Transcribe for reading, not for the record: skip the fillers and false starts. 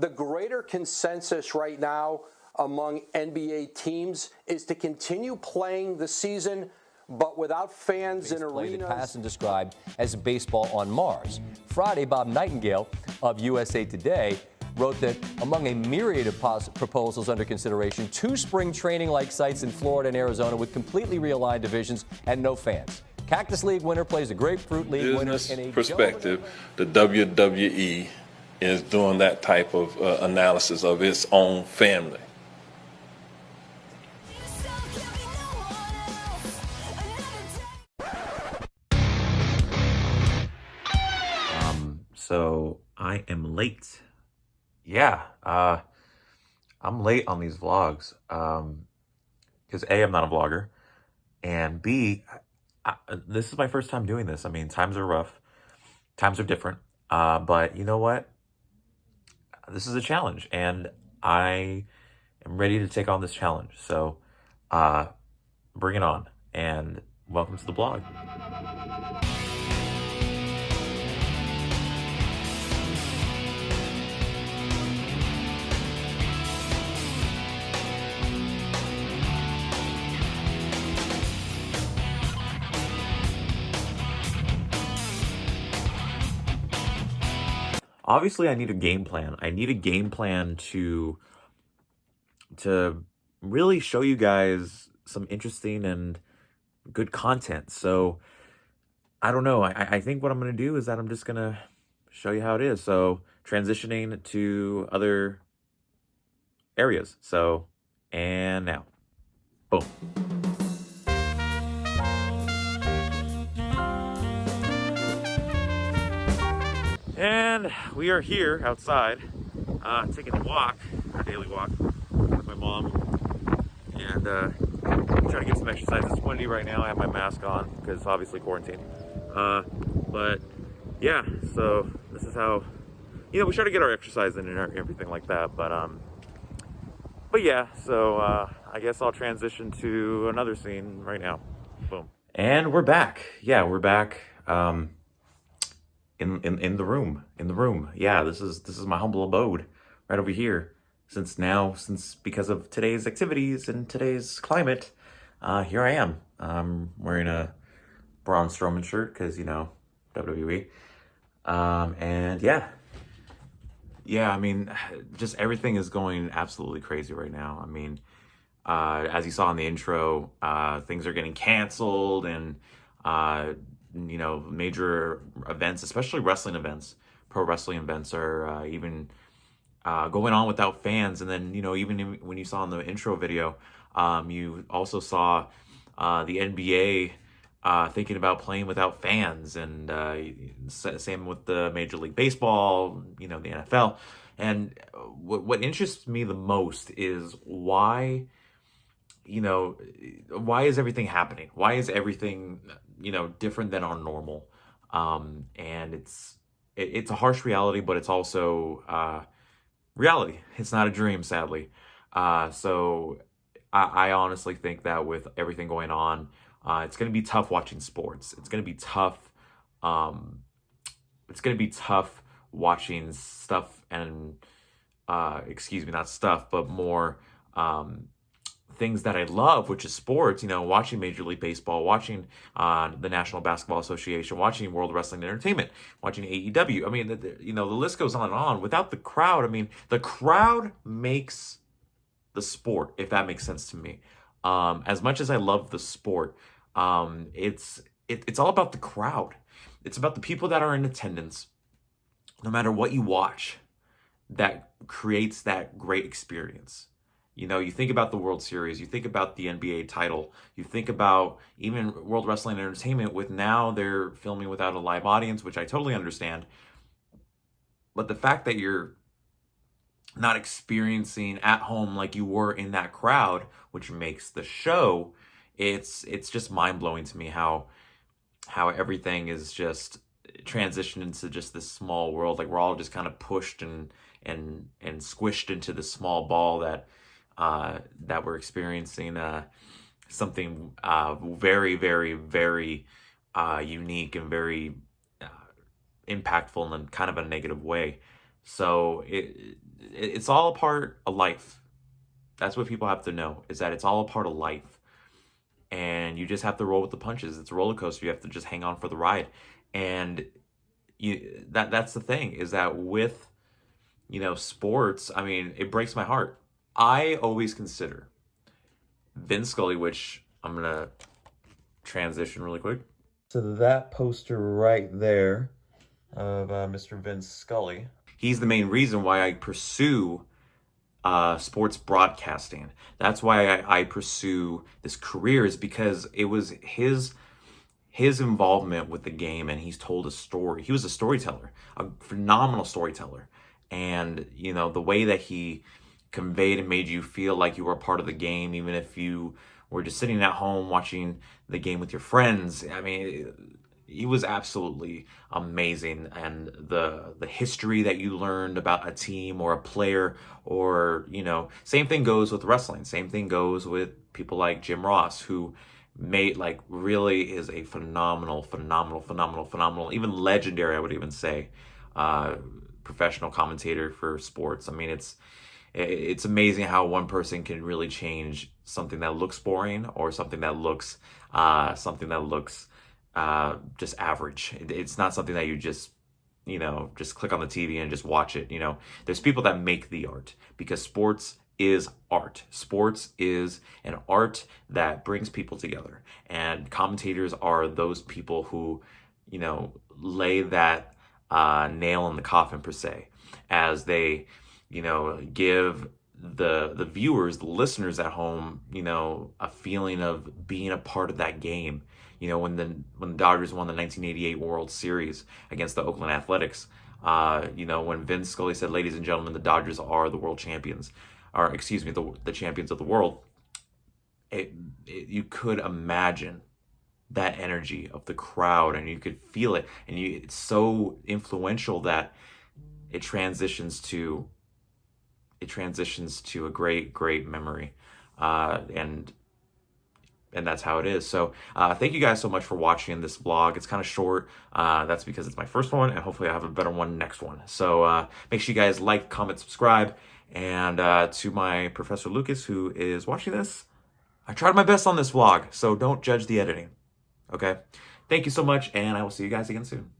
the greater consensus right now among NBA teams is to continue playing the season, but without fans in arenas. Passed and described as baseball on Mars. Friday, Bob Nightingale of USA Today wrote that among a myriad of proposals under consideration, 2 spring training-like sites in Florida and Arizona with completely realigned divisions and no fans. Cactus League winner plays the Grapefruit League winner in a perspective. The WWE is doing that type of analysis of its own family. So I am late. Yeah, I'm late on these vlogs because A, I'm not a vlogger, and B, this is my first time doing this. I mean, times are rough, times are different, but you know what? This is a challenge, and I am ready to take on this challenge. So bring it on, and welcome to the blog. Obviously, I need a game plan. I need a game plan to really show you guys some interesting and good content. So, I don't know. I think what I'm going to do is that I'm just going to show you how it is. So, transitioning to other areas. So, and now. Boom. And we are here outside, taking a walk, our daily walk, with my mom, and trying to get some exercise. It's windy right now. I have my mask on because it's obviously quarantine. But yeah, so this is how, we try to get our exercise in and everything like that. But yeah, so I guess I'll transition to another scene right now. Boom. And we're back. Yeah, we're back. In the room. Yeah, this is my humble abode right over here. Since because of today's activities and today's climate, here I am. I'm wearing a Braun Strowman shirt because, WWE. And yeah, I mean, just everything is going absolutely crazy right now. I mean, as you saw in the intro, things are getting canceled, and major events, especially wrestling events, pro wrestling events, are even going on without fans. And then, even when you saw in the intro video, you also saw the NBA thinking about playing without fans, and same with the Major League Baseball, the NFL. And what interests me the most is why is everything happening? Why is everything, different than our normal? And it's a harsh reality, but it's also reality. It's not a dream, sadly. So I honestly think that with everything going on, it's going to be tough watching sports. It's going to be tough. It's going to be tough watching stuff and, not stuff, but more, things that I love, which is sports, watching Major League Baseball, watching the National Basketball Association, watching World Wrestling Entertainment, watching AEW. I mean, the list goes on and on. Without the crowd, I mean, the crowd makes the sport, if that makes sense to me. As much as I love the sport, it's all about the crowd. It's about the people that are in attendance, no matter what you watch, that creates that great experience. You think about the World Series, you think about the NBA title, you think about even World Wrestling Entertainment, with now they're filming without a live audience, which I totally understand. But the fact that you're not experiencing at home like you were in that crowd, which makes the show, it's just mind-blowing to me how everything is just transitioned into just this small world. Like, we're all just kind of pushed and squished into this small ball that we're experiencing something very, very, very unique and very impactful in kind of a negative way. So it's all a part of life. That's what people have to know, is that it's all a part of life. And you just have to roll with the punches. It's a roller coaster. You have to just hang on for the ride. And that's the thing, is that with, sports, I mean, it breaks my heart. I always consider Vince Scully, which I'm going to transition really quick. So that poster right there of Mr. Vince Scully, he's the main reason why I pursue sports broadcasting. That's why I pursue this career, is because it was his involvement with the game, and he's told a story. He was a storyteller, a phenomenal storyteller. And, the way that he conveyed and made you feel like you were a part of the game, even if you were just sitting at home watching the game with your friends. I mean, he was absolutely amazing. And the history that you learned about a team or a player, or, same thing goes with wrestling. Same thing goes with people like Jim Ross, who really is a phenomenal, even legendary, I would even say, professional commentator for sports. I mean, it's amazing how one person can really change something that looks boring, or something that looks just average. It's not something that you just click on the TV and just watch it. There's people that make the art, because sports is art. Sports is an art that brings people together, and commentators are those people who, lay that nail in the coffin, per se, as they, give the viewers, the listeners at home, a feeling of being a part of that game. When the Dodgers won the 1988 World Series against the Oakland Athletics, when Vince Scully said, "Ladies and gentlemen, the Dodgers are the world champions," or excuse me, the champions of the world, you could imagine that energy of the crowd, and you could feel it, and it's so influential that it transitions to a great memory, and that's how it is. So thank you guys so much for watching this vlog. It's kind of short. That's because it's my first one, and hopefully I have a better one next one. So make sure you guys like, comment, subscribe. And to my Professor Lucas, who is watching this, I tried my best on this vlog, so don't judge the editing. Okay? Thank you so much, and I will see you guys again soon.